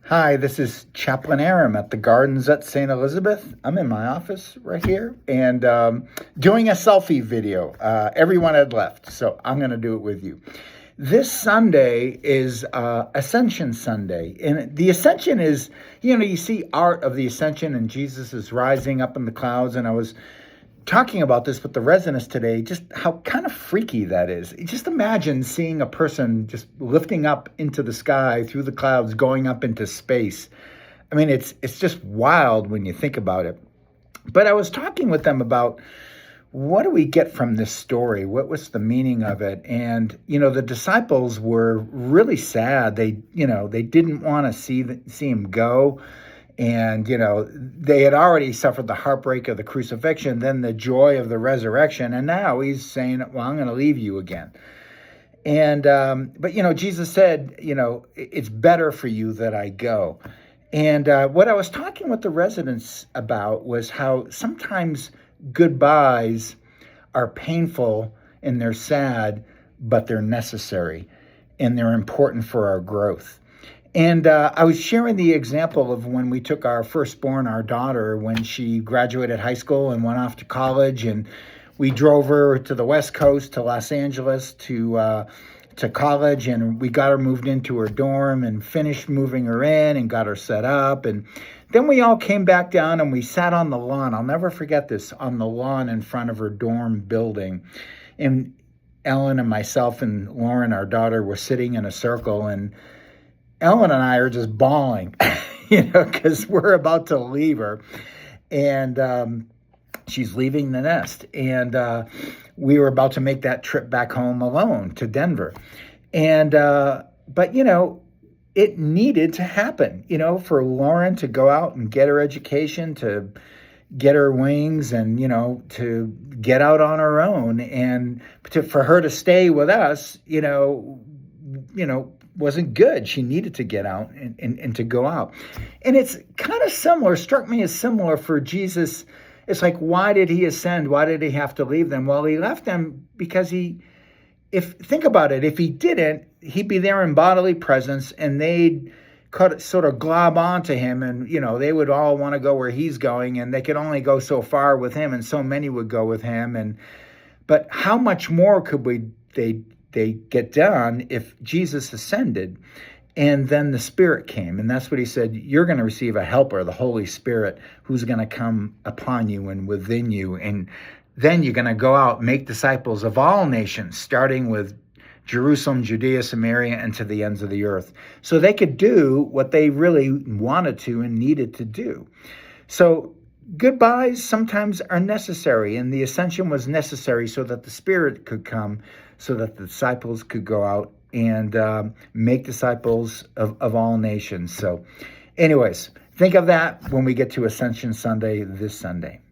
Hi, this is Chaplain Aram at the Gardens at St. Elizabeth. I'm in my office right here and doing a selfie video. Everyone had left, so I'm going to do it with you. This Sunday is Ascension Sunday, and the Ascension is, you see art of the Ascension and Jesus is rising up in the clouds, and I was talking about this with the residents today, just how kind of freaky that is. Just imagine seeing a person just lifting up into the sky through the clouds, going up into space. I mean, it's just wild when you think about it. But I was talking with them about what do we get from this story? What was the meaning of it? And, the disciples were really sad. They didn't want to see him go. And, they had already suffered the heartbreak of the crucifixion, then the joy of the resurrection. And now he's saying, well, I'm going to leave you again. And, but, Jesus said, it's better for you that I go. And what I was talking with the residents about was how sometimes goodbyes are painful and they're sad, but they're necessary and they're important for our growth. And I was sharing the example of when we took our firstborn, our daughter, when she graduated high school and went off to college, and we drove her to the West Coast, to Los Angeles, to college, and we got her moved into her dorm and finished moving her in and got her set up. And then we all came back down and we sat on the lawn. I'll never forget this, on the lawn in front of her dorm building. And Ellen and myself and Lauren, our daughter, were sitting in a circle, and Ellen and I are just bawling, because we're about to leave her. And she's leaving the nest. And we were about to make that trip back home alone to Denver. And, but, it needed to happen, for Lauren to go out and get her education, to get her wings and, to get out on her own. And for her to stay with us, wasn't good. She needed to get out and to go out. And it's kind of similar, struck me as similar for Jesus. It's like, why did he ascend? Why did he have to leave them? Well, he left them because think about it, if he didn't, he'd be there in bodily presence and they'd sort of glob onto him, and, they would all want to go where he's going, and they could only go so far with him, and so many would go with him. But how much more could they get done if Jesus ascended and then the Spirit came? And that's what he said, you're going to receive a helper, the Holy Spirit, who's going to come upon you and within you. And then you're going to go out, make disciples of all nations, starting with Jerusalem, Judea, Samaria, and to the ends of the earth. So they could do what they really wanted to and needed to do. So goodbyes sometimes are necessary, and the ascension was necessary so that the Spirit could come, so that the disciples could go out and make disciples of all nations. So anyways, think of that when we get to Ascension Sunday this Sunday.